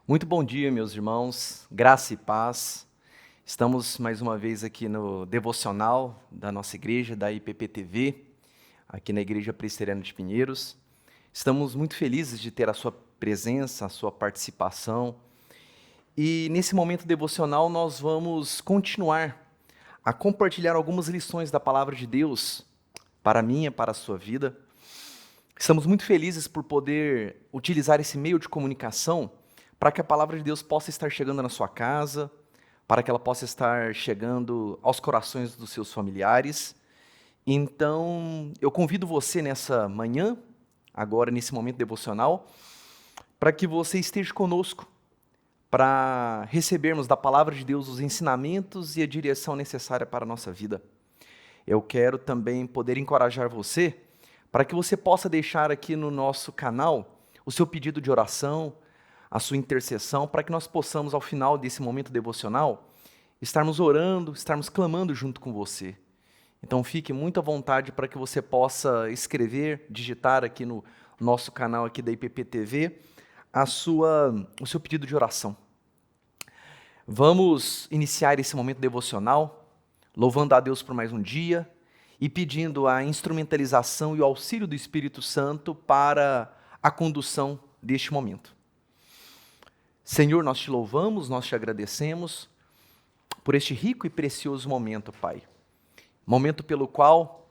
Muito bom dia, meus irmãos, graça e paz. Estamos mais uma vez aqui no devocional da nossa igreja, da IPPTV, aqui na Igreja Presbiteriana de Pinheiros. Estamos muito felizes de ter a sua presença, a sua participação. E nesse momento devocional nós vamos continuar a compartilhar algumas lições da Palavra de Deus para a minha, para a sua vida. Estamos muito felizes por poder utilizar esse meio de comunicação para que a palavra de Deus possa estar chegando na sua casa, para que ela possa estar chegando aos corações dos seus familiares. Então, eu convido você nessa manhã, agora nesse momento devocional, para que você esteja conosco, para recebermos da palavra de Deus os ensinamentos e a direção necessária para a nossa vida. Eu quero também poder encorajar você, para que você possa deixar aqui no nosso canal o seu pedido de oração, a sua intercessão, para que nós possamos, ao final desse momento devocional, estarmos orando, estarmos clamando junto com você. Então fique muito à vontade para que você possa escrever, digitar aqui no nosso canal aqui da IPPTV, o seu pedido de oração. Vamos iniciar esse momento devocional, louvando a Deus por mais um dia e pedindo a instrumentalização e o auxílio do Espírito Santo para a condução deste momento. Senhor, nós te louvamos, nós te agradecemos por este rico e precioso momento, Pai. Momento pelo qual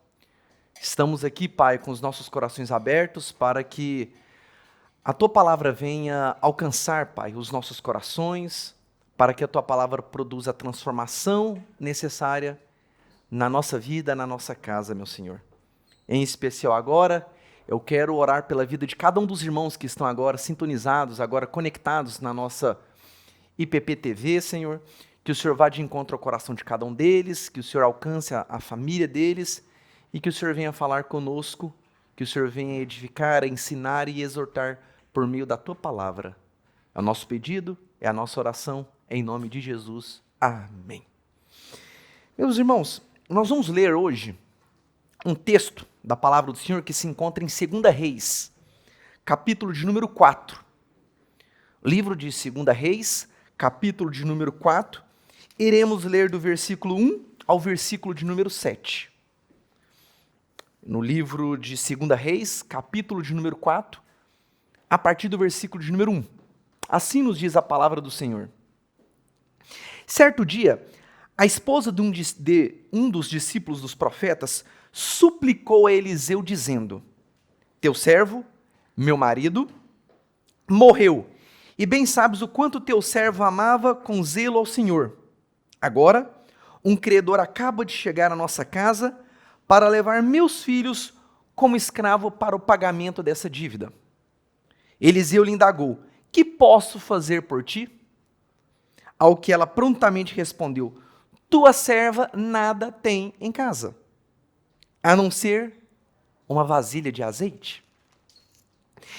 estamos aqui, Pai, com os nossos corações abertos para que a Tua palavra venha alcançar, Pai, os nossos corações, para que a Tua palavra produza a transformação necessária na nossa vida, na nossa casa, meu Senhor. Em especial agora, eu quero orar pela vida de cada um dos irmãos que estão agora sintonizados, agora conectados na nossa IPPTV, Senhor. Que o Senhor vá de encontro ao coração de cada um deles, que o Senhor alcance a família deles e que o Senhor venha falar conosco, que o Senhor venha edificar, ensinar e exortar por meio da Tua palavra. É o nosso pedido, é a nossa oração, em nome de Jesus. Amém. Meus irmãos, nós vamos ler hoje um texto da palavra do Senhor que se encontra em 2 Reis, capítulo de número 4. Livro de 2 Reis, capítulo de número 4. Iremos ler do versículo 1 ao versículo de número 7. No livro de 2 Reis, capítulo de número 4, a partir do versículo de número 1. Assim nos diz a palavra do Senhor. Certo dia, a esposa de um dos discípulos dos profetas suplicou a Eliseu dizendo: Teu servo, meu marido, morreu, e bem sabes o quanto teu servo amava com zelo ao Senhor. Agora, um credor acaba de chegar à nossa casa para levar meus filhos como escravo para o pagamento dessa dívida. Eliseu lhe indagou: Que posso fazer por ti? Ao que ela prontamente respondeu: Tua serva nada tem em casa, a não ser uma vasilha de azeite.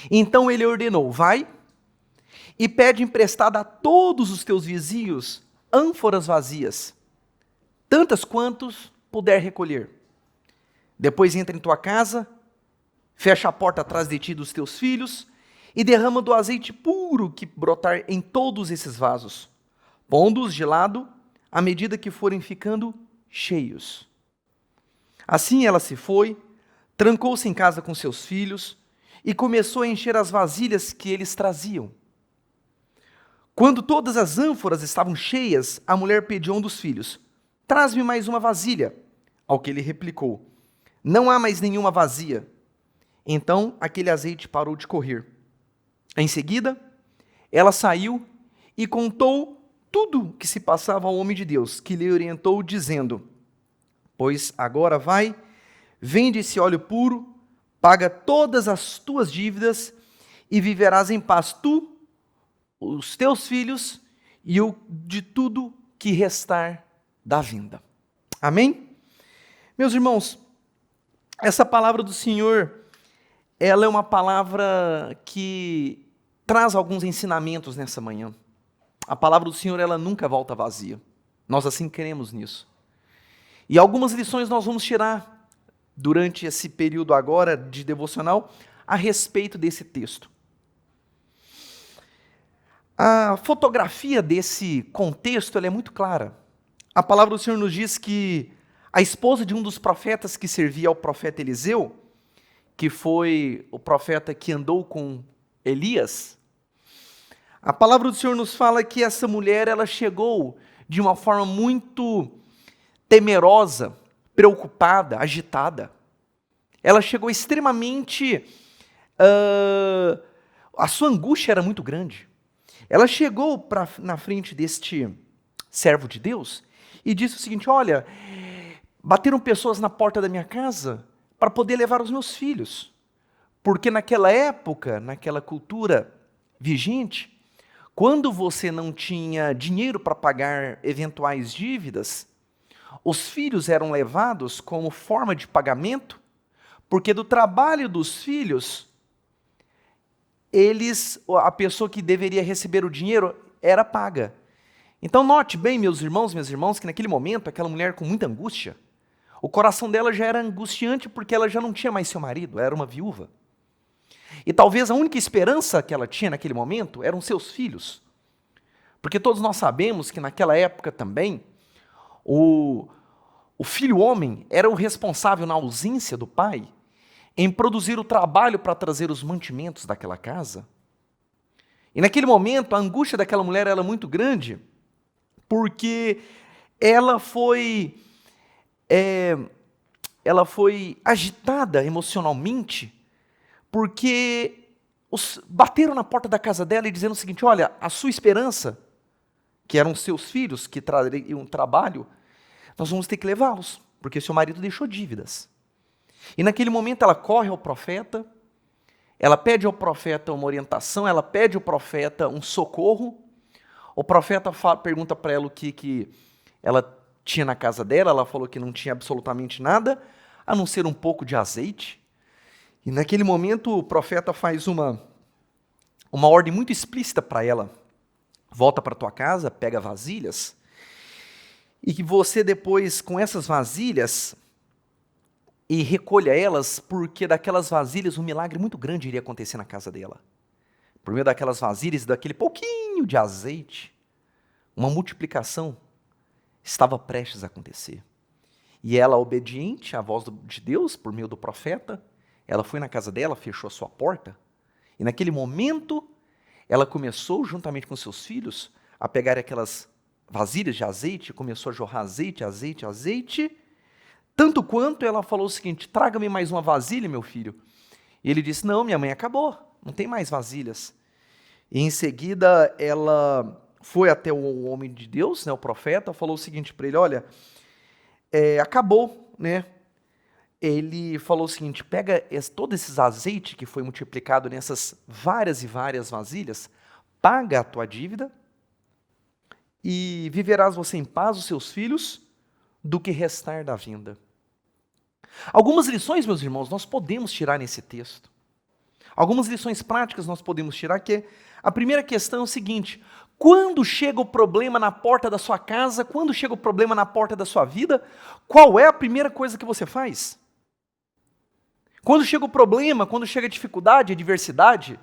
Então ele ordenou: Vai e pede emprestado a todos os teus vizinhos ânforas vazias, tantas quantos puder recolher. Depois entra em tua casa, fecha a porta atrás de ti dos teus filhos e derrama do azeite puro que brotar em todos esses vasos, pondo-os de lado à medida que forem ficando cheios. Assim ela se foi, trancou-se em casa com seus filhos e começou a encher as vasilhas que eles traziam. Quando todas as ânforas estavam cheias, a mulher pediu a um dos filhos: Traz-me mais uma vasilha. Ao que ele replicou: Não há mais nenhuma vazia. Então aquele azeite parou de correr. Em seguida, ela saiu e contou tudo que se passava ao homem de Deus, que lhe orientou, dizendo: Pois agora vai, vende esse óleo puro, paga todas as tuas dívidas e viverás em paz, tu, os teus filhos e o de tudo que restar da vinda. Amém? Meus irmãos, essa palavra do Senhor, ela é uma palavra que traz alguns ensinamentos nessa manhã. A palavra do Senhor, ela nunca volta vazia. Nós assim cremos nisso. E algumas lições nós vamos tirar durante esse período agora de devocional a respeito desse texto. A fotografia desse contexto ela é muito clara. A palavra do Senhor nos diz que a esposa de um dos profetas que servia ao profeta Eliseu, que foi o profeta que andou com Elias, a palavra do Senhor nos fala que essa mulher ela chegou de uma forma muito temerosa, preocupada, agitada. Ela chegou extremamente... a sua angústia era muito grande. Ela chegou na frente deste servo de Deus e disse o seguinte: olha, bateram pessoas na porta da minha casa para poder levar os meus filhos. Porque naquela época, naquela cultura vigente, quando você não tinha dinheiro para pagar eventuais dívidas, os filhos eram levados como forma de pagamento, porque do trabalho dos filhos, a pessoa que deveria receber o dinheiro era paga. Então note bem, meus irmãos, minhas irmãs, que naquele momento, aquela mulher com muita angústia, o coração dela já era angustiante porque ela já não tinha mais seu marido, ela era uma viúva. E talvez a única esperança que ela tinha naquele momento eram seus filhos. Porque todos nós sabemos que naquela época também, o filho homem era o responsável na ausência do pai em produzir o trabalho para trazer os mantimentos daquela casa. E naquele momento, a angústia daquela mulher era muito grande, porque ela foi agitada emocionalmente, porque bateram na porta da casa dela e dizendo o seguinte: olha, a sua esperança, que eram seus filhos que trariam trabalho, nós vamos ter que levá-los, porque seu marido deixou dívidas. E naquele momento ela corre ao profeta, ela pede ao profeta uma orientação, ela pede ao profeta um socorro. O profeta pergunta para ela o que ela tinha na casa dela, ela falou que não tinha absolutamente nada, a não ser um pouco de azeite. E naquele momento o profeta faz uma ordem muito explícita para ela: volta para tua casa, pega vasilhas, e que você depois, com essas vasilhas, e recolha elas, porque daquelas vasilhas um milagre muito grande iria acontecer na casa dela. Por meio daquelas vasilhas, daquele pouquinho de azeite, uma multiplicação estava prestes a acontecer. E ela, obediente à voz de Deus, por meio do profeta, ela foi na casa dela, fechou a sua porta, e naquele momento, ela começou, juntamente com seus filhos, a pegar aquelas vasilhas de azeite, começou a jorrar azeite, azeite, azeite, tanto quanto ela falou o seguinte: traga-me mais uma vasilha, meu filho. E ele disse: não, minha mãe, acabou, não tem mais vasilhas. E em seguida, ela foi até o homem de Deus, né, o profeta, falou o seguinte para ele: olha, acabou, né? Ele falou o seguinte: pega todo esse azeite que foi multiplicado nessas várias e várias vasilhas, paga a tua dívida e viverás você em paz, os seus filhos, do que restar da vinda. Algumas lições, meus irmãos, nós podemos tirar nesse texto. Algumas lições práticas nós podemos tirar, que a primeira questão é o seguinte: quando chega o problema na porta da sua casa, quando chega o problema na porta da sua vida, qual é a primeira coisa que você faz? Quando chega o problema, quando chega a dificuldade, a adversidade,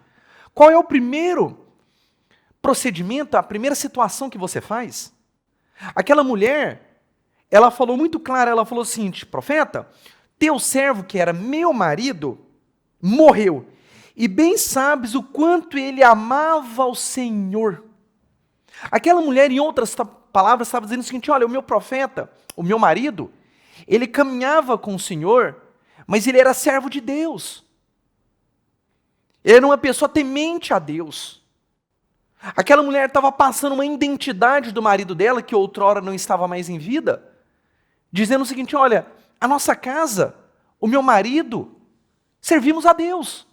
qual é o primeiro procedimento, a primeira situação que você faz? Aquela mulher, ela falou muito claro, ela falou o seguinte: profeta, teu servo, que era meu marido, morreu, e bem sabes o quanto ele amava ao Senhor. Aquela mulher, em outras palavras, estava dizendo o seguinte: olha, o meu profeta, o meu marido, ele caminhava com o Senhor, mas ele era servo de Deus. Ele era uma pessoa temente a Deus. Aquela mulher estava passando uma identidade do marido dela, que outrora não estava mais em vida, dizendo o seguinte: olha, a nossa casa, o meu marido, servimos a Deus.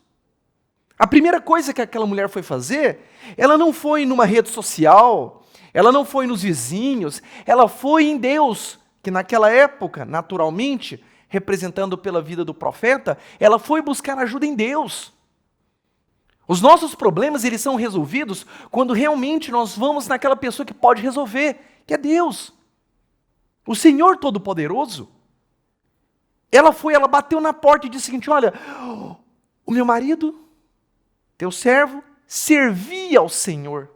A primeira coisa que aquela mulher foi fazer, ela não foi numa rede social, ela não foi nos vizinhos, ela foi em Deus, que naquela época, naturalmente, representando pela vida do profeta, ela foi buscar ajuda em Deus. Os nossos problemas, eles são resolvidos quando realmente nós vamos naquela pessoa que pode resolver, que é Deus, o Senhor Todo-Poderoso. Ela bateu na porta e disse o seguinte: olha, o meu marido, teu servo, servia ao Senhor.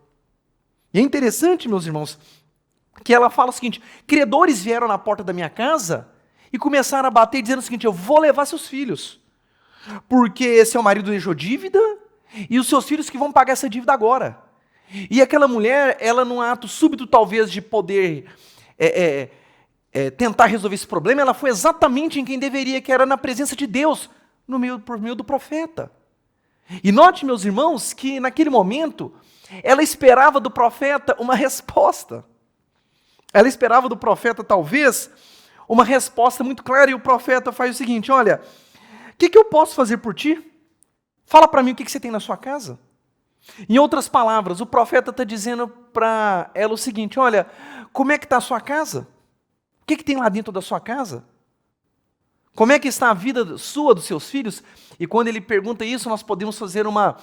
E é interessante, meus irmãos, que ela fala o seguinte: credores vieram na porta da minha casa e começaram a bater dizendo o seguinte: eu vou levar seus filhos, porque seu marido deixou dívida e os seus filhos que vão pagar essa dívida agora. E aquela mulher, ela num ato súbito talvez de poder tentar resolver esse problema, ela foi exatamente em quem deveria, que era na presença de Deus, por meio do profeta. E note, meus irmãos, que naquele momento, ela esperava do profeta uma resposta. Ela esperava do profeta, talvez, uma resposta muito clara, e o profeta faz o seguinte: olha, o que eu posso fazer por ti? Fala para mim o que você tem na sua casa. Em outras palavras, o profeta está dizendo para ela o seguinte: olha, como é que está a sua casa? O que tem lá dentro da sua casa? Como é que está a vida sua, dos seus filhos? E quando ele pergunta isso, nós podemos fazer uma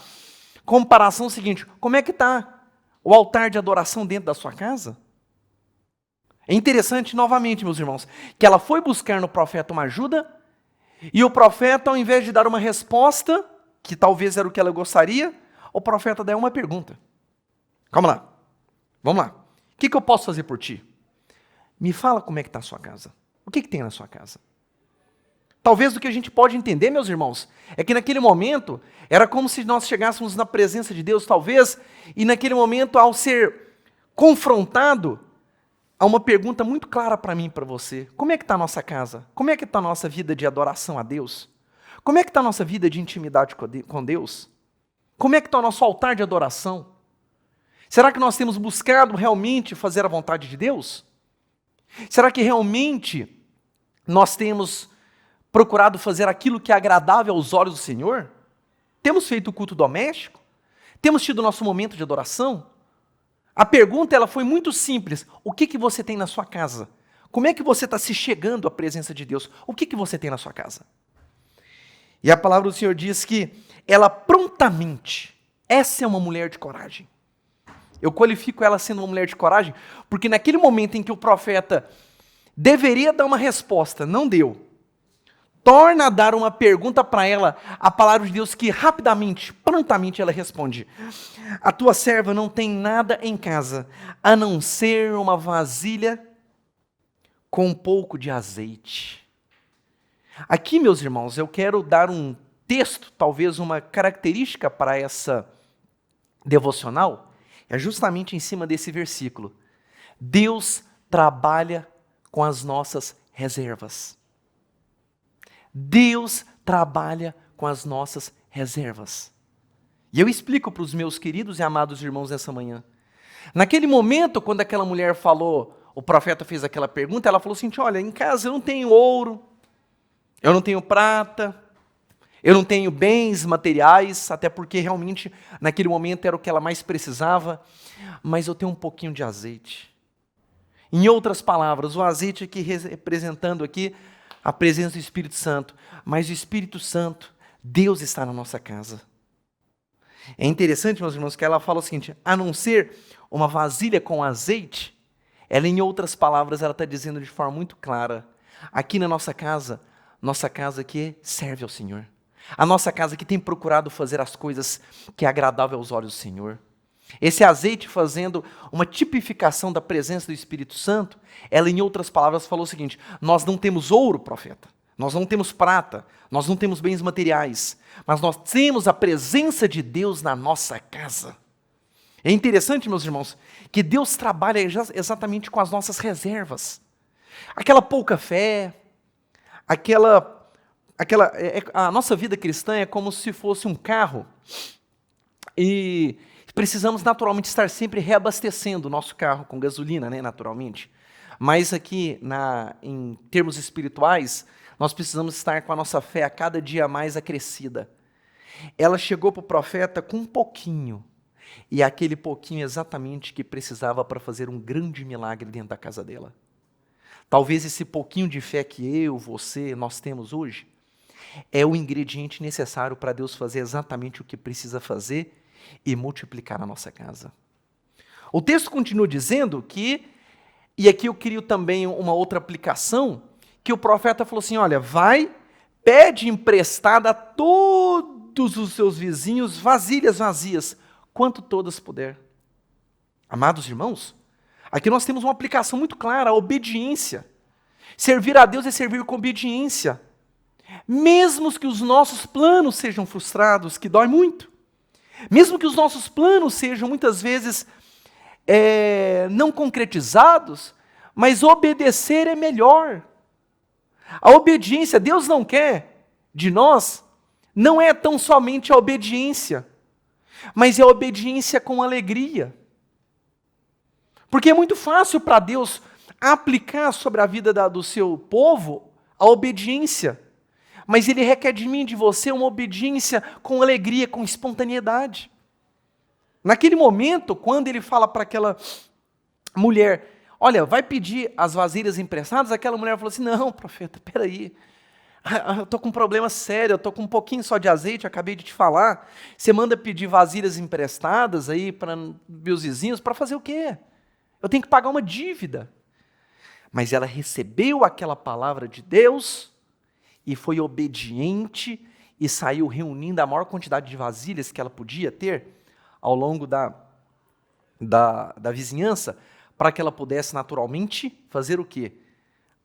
comparação seguinte: como é que está o altar de adoração dentro da sua casa? É interessante, novamente, meus irmãos, que ela foi buscar no profeta uma ajuda, e o profeta, ao invés de dar uma resposta, que talvez era o que ela gostaria, o profeta dá uma pergunta. Calma lá, vamos lá. O que eu posso fazer por ti? Me fala como é que está a sua casa. O que tem na sua casa? Talvez o que a gente pode entender, meus irmãos, é que naquele momento, era como se nós chegássemos na presença de Deus, talvez, e naquele momento, ao ser confrontado, há uma pergunta muito clara para mim e para você: como é que está a nossa casa? Como é que está a nossa vida de adoração a Deus? Como é que está a nossa vida de intimidade com Deus? Como é que está o nosso altar de adoração? Será que nós temos buscado realmente fazer a vontade de Deus? Será que realmente nós temos procurado fazer aquilo que é agradável aos olhos do Senhor? Temos feito o culto doméstico? Temos tido o nosso momento de adoração? A pergunta ela foi muito simples: o que você tem na sua casa? Como é que você está se chegando à presença de Deus? O que você tem na sua casa? E a palavra do Senhor diz que ela prontamente, essa é uma mulher de coragem. Eu qualifico ela sendo uma mulher de coragem, porque naquele momento em que o profeta deveria dar uma resposta, não deu. Torna a dar uma pergunta para ela, a palavra de Deus que rapidamente, prontamente ela responde: a tua serva não tem nada em casa, a não ser uma vasilha com um pouco de azeite. Aqui, meus irmãos, eu quero dar um texto, talvez uma característica para essa devocional, é justamente em cima desse versículo. Deus trabalha com as nossas reservas. Deus trabalha com as nossas reservas. E eu explico para os meus queridos e amados irmãos nessa manhã. Naquele momento, quando aquela mulher falou, o profeta fez aquela pergunta, ela falou assim: olha, em casa eu não tenho ouro, eu não tenho prata, eu não tenho bens materiais, até porque realmente naquele momento era o que ela mais precisava, mas eu tenho um pouquinho de azeite. Em outras palavras, o azeite aqui representando aqui a presença do Espírito Santo, mas o Espírito Santo, Deus está na nossa casa. É interessante, meus irmãos, que ela fala o seguinte: a não ser uma vasilha com azeite, ela, em outras palavras, ela está dizendo de forma muito clara: aqui na nossa casa que serve ao Senhor, a nossa casa que tem procurado fazer as coisas que é agradável aos olhos do Senhor. Esse azeite fazendo uma tipificação da presença do Espírito Santo, ela, em outras palavras, falou o seguinte: nós não temos ouro, profeta, nós não temos prata, nós não temos bens materiais, mas nós temos a presença de Deus na nossa casa. É interessante, meus irmãos, que Deus trabalha exatamente com as nossas reservas. Aquela pouca fé, a nossa vida cristã é como se fosse um carro, e precisamos naturalmente estar sempre reabastecendo o nosso carro com gasolina, né, naturalmente. Mas aqui, em termos espirituais, nós precisamos estar com a nossa fé a cada dia mais acrescida. Ela chegou para o profeta com um pouquinho, e aquele pouquinho exatamente que precisava para fazer um grande milagre dentro da casa dela. Talvez esse pouquinho de fé que você, nós temos hoje, é o ingrediente necessário para Deus fazer exatamente o que precisa fazer e multiplicar a nossa casa. O texto continua dizendo que, e aqui eu queria também uma outra aplicação, que o profeta falou assim: olha, vai, pede emprestada a todos os seus vizinhos vasilhas vazias, quanto todas puder. Amados irmãos, aqui nós temos uma aplicação muito clara, a obediência. Servir a Deus é servir com obediência. Mesmo que os nossos planos sejam frustrados, que dói muito. Mesmo que os nossos planos sejam muitas vezes não concretizados, mas obedecer é melhor. A obediência, Deus não quer de nós, não é tão somente a obediência, mas é a obediência com alegria. Porque é muito fácil para Deus aplicar sobre a vida do seu povo a obediência, mas Ele requer de mim e de você uma obediência com alegria, com espontaneidade. Naquele momento, quando Ele fala para aquela mulher, olha, vai pedir as vasilhas emprestadas, aquela mulher falou assim, não, profeta, peraí, eu estou com um problema sério, eu estou com um pouquinho só de azeite, acabei de te falar, você manda pedir vasilhas emprestadas aí para meus vizinhos, para fazer o quê? Eu tenho que pagar uma dívida. Mas ela recebeu aquela palavra de Deus e foi obediente e saiu reunindo a maior quantidade de vasilhas que ela podia ter ao longo da vizinhança, para que ela pudesse naturalmente fazer o quê?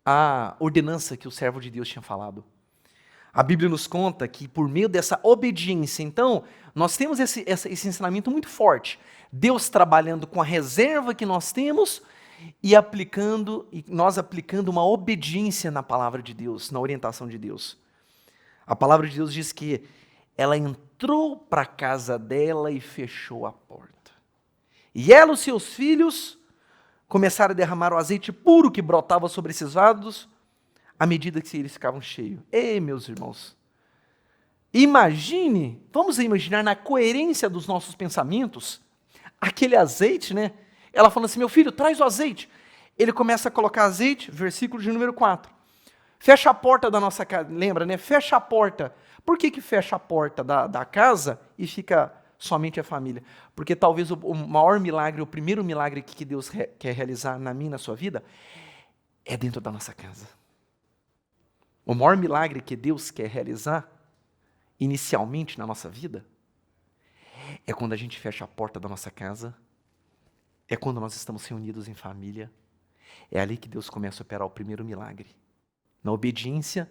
A ordenança que o servo de Deus tinha falado. A Bíblia nos conta que por meio dessa obediência, então, nós temos esse ensinamento muito forte. Deus trabalhando com a reserva que nós temos e nós aplicando uma obediência na palavra de Deus, na orientação de Deus. A palavra de Deus diz que ela entrou para a casa dela e fechou a porta. E ela e os seus filhos começaram a derramar o azeite puro que brotava sobre esses vasos, à medida que eles ficavam cheios. Ei, meus irmãos, vamos imaginar na coerência dos nossos pensamentos, aquele azeite, né? Ela falando assim, meu filho, traz o azeite. Ele começa a colocar azeite, versículo de número 4. Fecha a porta da nossa casa, lembra, né? Fecha a porta. Por que fecha a porta da casa e fica somente a família? Porque talvez o maior milagre, o primeiro milagre que Deus quer realizar na minha e na sua vida, é dentro da nossa casa. O maior milagre que Deus quer realizar, inicialmente na nossa vida, é quando a gente fecha a porta da nossa casa, é quando nós estamos reunidos em família, é ali que Deus começa a operar o primeiro milagre, na obediência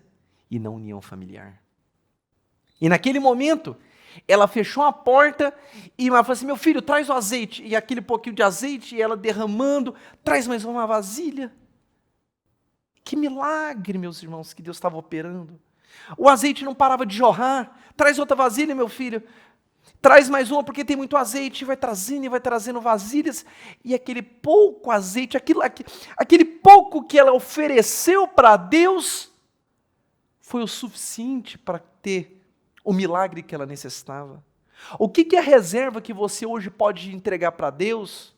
e na união familiar. E naquele momento, ela fechou a porta e ela falou assim, meu filho, traz o azeite. E aquele pouquinho de azeite, e ela derramando, traz mais uma vasilha. Que milagre, meus irmãos, que Deus estava operando. O azeite não parava de jorrar. Traz outra vasilha, meu filho. Traz mais uma, porque tem muito azeite. Vai trazendo vasilhas. E aquele pouco azeite, aquele pouco que ela ofereceu para Deus, foi o suficiente para ter o milagre que ela necessitava. O que é a reserva que você hoje pode entregar para Deus?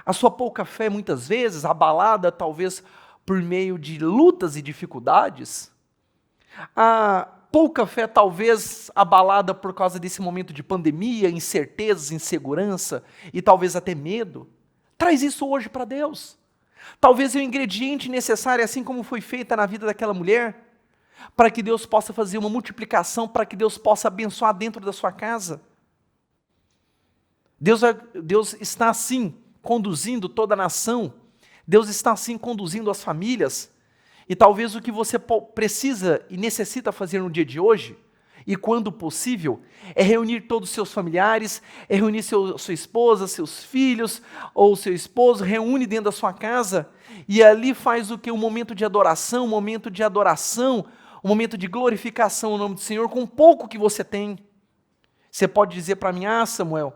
A sua pouca fé, muitas vezes, abalada talvez por meio de lutas e dificuldades. A pouca fé talvez abalada por causa desse momento de pandemia, incertezas, insegurança e talvez até medo. Traz isso hoje para Deus. Talvez é o ingrediente necessário, assim como foi feita na vida daquela mulher, para que Deus possa fazer uma multiplicação, para que Deus possa abençoar dentro da sua casa. Deus está assim conduzindo toda a nação. Deus está assim conduzindo as famílias, e talvez o que você precisa e necessita fazer no dia de hoje, e quando possível, é reunir todos os seus familiares, é reunir sua esposa, seus filhos, ou seu esposo, reúne dentro da sua casa, e ali faz o que? Um momento de adoração, um momento de glorificação ao nome do Senhor, com o pouco que você tem. Você pode dizer para mim, Samuel,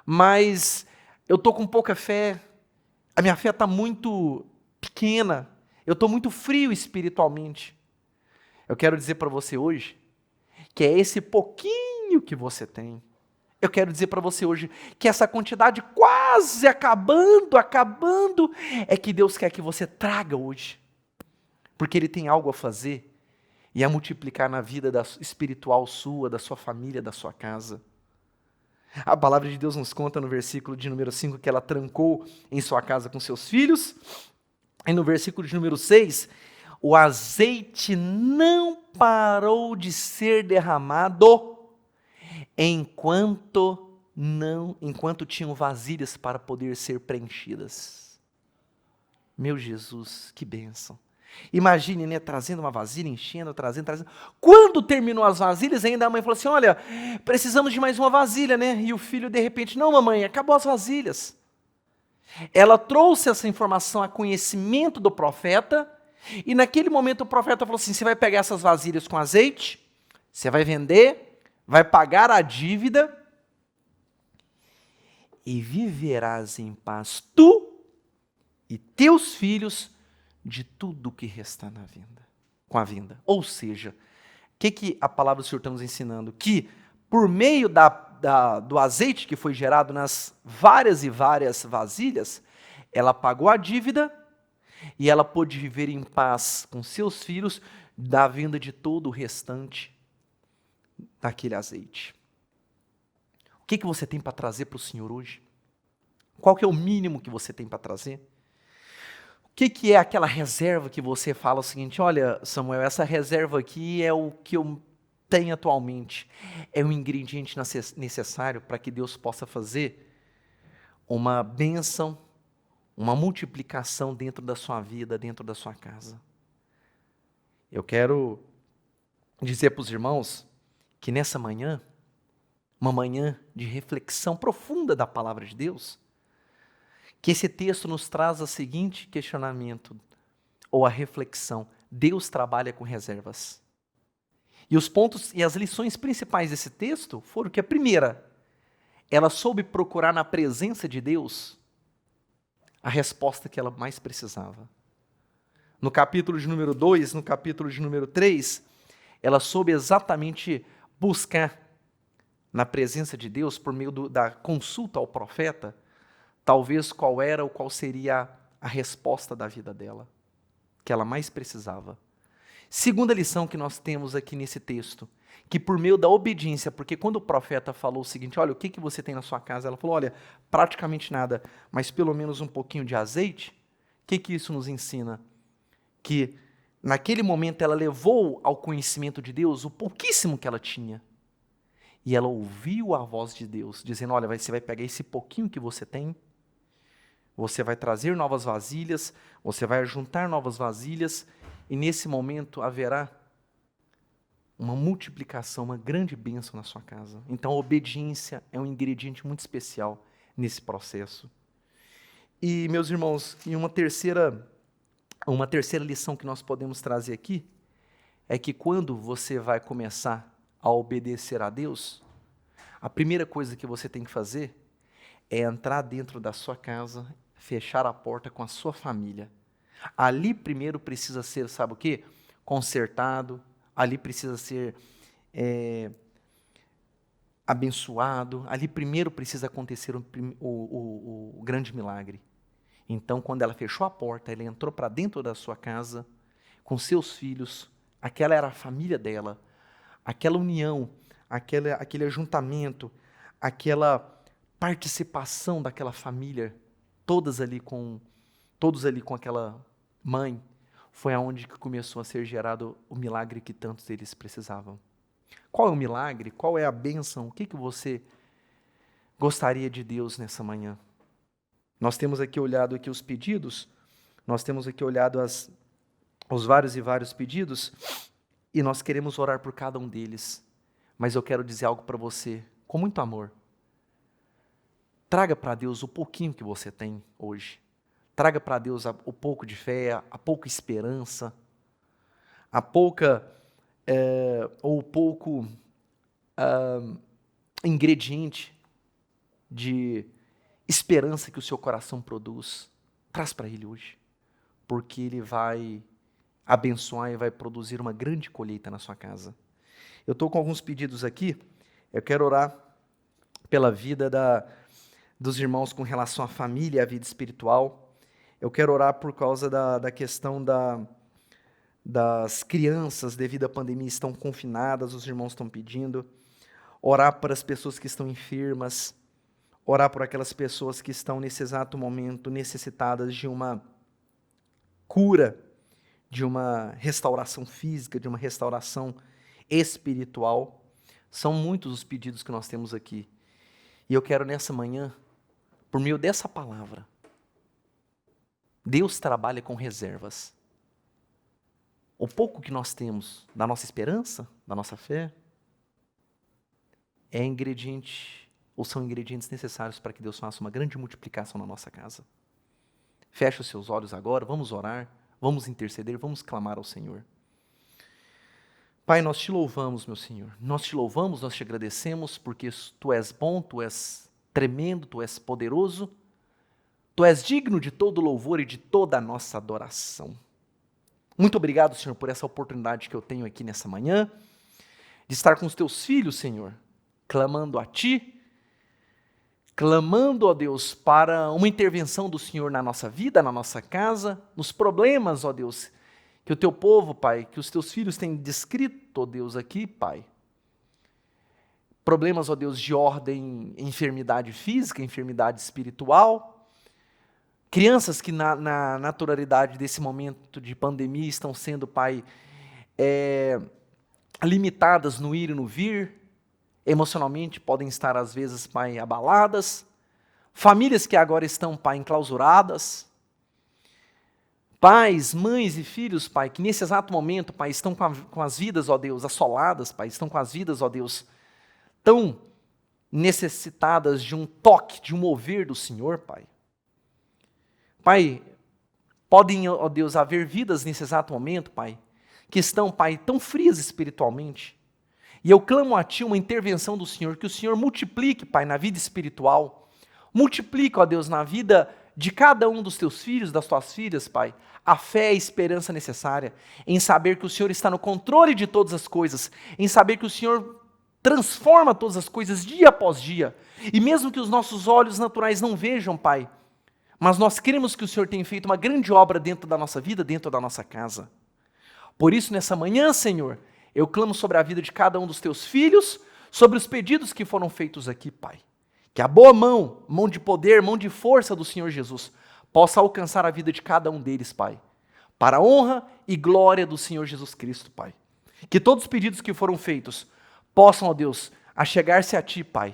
mas eu estou com pouca fé, a minha fé está muito pequena, eu estou muito frio espiritualmente. Eu quero dizer para você hoje, que é esse pouquinho que você tem. Eu quero dizer para você hoje, que essa quantidade quase acabando, é que Deus quer que você traga hoje. Porque Ele tem algo a fazer, e a multiplicar na vida espiritual sua, da sua família, da sua casa. A palavra de Deus nos conta no versículo de número 5 que ela trancou em sua casa com seus filhos. E no versículo de número 6, o azeite não parou de ser derramado enquanto não, enquanto tinham vasilhas para poder ser preenchidas. Meu Jesus, que bênção. Imagine, né, trazendo uma vasilha, enchendo, trazendo. Quando terminou as vasilhas, ainda a mãe falou assim, olha, precisamos de mais uma vasilha, né? E o filho, de repente, não, mamãe, acabou as vasilhas. Ela trouxe essa informação a conhecimento do profeta, e naquele momento o profeta falou assim, você vai pegar essas vasilhas com azeite, você vai vender, vai pagar a dívida, e viverás em paz, tu e teus filhos, de tudo que restar na vinda, com a vinda. Ou seja, o que a palavra do Senhor está nos ensinando? Que por meio do azeite que foi gerado nas várias e várias vasilhas, ela pagou a dívida e ela pôde viver em paz com seus filhos da vinda de todo o restante daquele azeite. O que você tem para trazer para o Senhor hoje? Qual que é o mínimo que você tem para trazer? O que é aquela reserva que você fala o seguinte, olha, Samuel, essa reserva aqui é o que eu tenho atualmente. É um ingrediente necessário para que Deus possa fazer uma bênção, uma multiplicação dentro da sua vida, dentro da sua casa. Eu quero dizer para os irmãos que nessa manhã, uma manhã de reflexão profunda da palavra de Deus, que esse texto nos traz o seguinte questionamento, ou a reflexão: Deus trabalha com reservas. E os pontos e as lições principais desse texto foram que a primeira, ela soube procurar na presença de Deus a resposta que ela mais precisava. No capítulo de número 2, no capítulo de número 3, ela soube exatamente buscar na presença de Deus, por meio da consulta ao profeta, talvez qual era ou qual seria a resposta da vida dela, que ela mais precisava. Segunda lição que nós temos aqui nesse texto, que por meio da obediência, porque quando o profeta falou o seguinte, olha, o que você tem na sua casa? Ela falou, olha, praticamente nada, mas pelo menos um pouquinho de azeite. O que isso nos ensina? Que naquele momento ela levou ao conhecimento de Deus o pouquíssimo que ela tinha. E ela ouviu a voz de Deus, dizendo, olha, você vai pegar esse pouquinho que você tem, você vai trazer novas vasilhas, você vai juntar novas vasilhas, e nesse momento haverá uma multiplicação, uma grande bênção na sua casa. Então a obediência é um ingrediente muito especial nesse processo. E, meus irmãos, e uma terceira lição que nós podemos trazer aqui, é que quando você vai começar a obedecer a Deus, a primeira coisa que você tem que fazer é entrar dentro da sua casa, fechar a porta com a sua família. Ali primeiro precisa ser, sabe o quê? Consertado, ali precisa ser abençoado, ali primeiro precisa acontecer o grande milagre. Então, quando ela fechou a porta, ela entrou para dentro da sua casa, com seus filhos, aquela era a família dela, aquela união, aquele ajuntamento, aquela participação daquela família, todos ali com aquela mãe, foi aonde que começou a ser gerado o milagre que tantos deles precisavam. Qual é o milagre? Qual é a bênção? O que você gostaria de Deus nessa manhã? Nós temos aqui olhado aqui os pedidos, nós temos aqui olhado os vários e vários pedidos, e nós queremos orar por cada um deles. Mas eu quero dizer algo para você, com muito amor. Traga para Deus o pouquinho que você tem hoje. Traga para Deus o pouco de fé, a pouca esperança, a pouca ou o pouco ingrediente de esperança que o seu coração produz. Traz para Ele hoje, porque Ele vai abençoar e vai produzir uma grande colheita na sua casa. Eu estou com alguns pedidos aqui, eu quero orar pela vida dos irmãos com relação à família e à vida espiritual. Eu quero orar por causa da questão das crianças, devido à pandemia, estão confinadas, os irmãos estão pedindo. Orar para as pessoas que estão enfermas, orar por aquelas pessoas que estão nesse exato momento necessitadas de uma cura, de uma restauração física, de uma restauração espiritual. São muitos os pedidos que nós temos aqui. E eu quero nessa manhã, por meio dessa palavra, Deus trabalha com reservas. O pouco que nós temos da nossa esperança, da nossa fé, é ingrediente, ou são ingredientes necessários para que Deus faça uma grande multiplicação na nossa casa. Feche os seus olhos agora, vamos orar, vamos interceder, vamos clamar ao Senhor. Pai, nós te louvamos, meu Senhor. Nós te louvamos, nós te agradecemos, porque Tu és bom, Tu és tremendo, Tu és poderoso. Tu és digno de todo louvor e de toda a nossa adoração. Muito obrigado, Senhor, por essa oportunidade que eu tenho aqui nessa manhã, de estar com os Teus filhos, Senhor, clamando a Ti, clamando, ó Deus, para uma intervenção do Senhor na nossa vida, na nossa casa, nos problemas, ó Deus, que o Teu povo, Pai, que os Teus filhos têm descrito, ó Deus, aqui, Pai. Problemas, ó Deus, de ordem, enfermidade física, enfermidade espiritual. Crianças que na naturalidade desse momento de pandemia estão sendo, Pai, limitadas no ir e no vir. Emocionalmente podem estar, às vezes, Pai, abaladas. Famílias que agora estão, Pai, enclausuradas. Pais, mães e filhos, Pai, que nesse exato momento, Pai, estão com as vidas, ó Deus, assoladas, Pai, estão com as vidas, ó Deus, tão necessitadas de um toque, de um mover do Senhor, Pai. Pai, podem, ó Deus, haver vidas nesse exato momento, Pai, que estão, Pai, tão frias espiritualmente. E eu clamo a Ti uma intervenção do Senhor, que o Senhor multiplique, Pai, na vida espiritual, multiplique, ó Deus, na vida de cada um dos Teus filhos, das Tuas filhas, Pai, a fé e a esperança necessária, em saber que o Senhor está no controle de todas as coisas, em saber que o Senhor transforma todas as coisas dia após dia, e mesmo que os nossos olhos naturais não vejam, Pai, mas nós cremos que o Senhor tem feito uma grande obra dentro da nossa vida, dentro da nossa casa. Por isso, nessa manhã, Senhor, eu clamo sobre a vida de cada um dos Teus filhos, sobre os pedidos que foram feitos aqui, Pai. Que a boa mão de poder, mão de força do Senhor Jesus, possa alcançar a vida de cada um deles, Pai. Para a honra e glória do Senhor Jesus Cristo, Pai. Que todos os pedidos que foram feitos possam, ó Deus, achegar-se a Ti, Pai.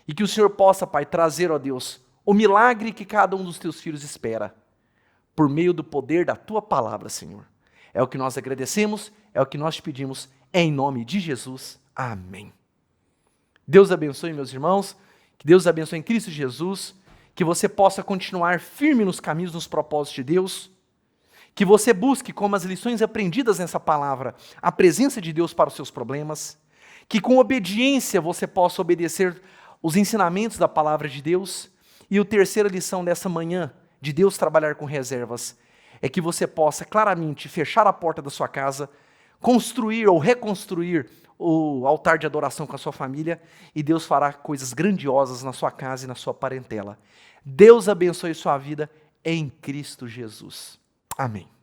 E que o Senhor possa, Pai, trazer, ó Deus, o milagre que cada um dos Teus filhos espera, por meio do poder da Tua palavra, Senhor. É o que nós agradecemos, é o que nós te pedimos, em nome de Jesus. Amém. Deus abençoe, meus irmãos, que Deus abençoe em Cristo Jesus, que você possa continuar firme nos caminhos, nos propósitos de Deus, que você busque, como as lições aprendidas nessa palavra, a presença de Deus para os seus problemas, que com obediência você possa obedecer os ensinamentos da palavra de Deus. E a terceira lição dessa manhã, de Deus trabalhar com reservas, é que você possa claramente fechar a porta da sua casa, construir ou reconstruir o altar de adoração com a sua família, e Deus fará coisas grandiosas na sua casa e na sua parentela. Deus abençoe sua vida em Cristo Jesus. Amém.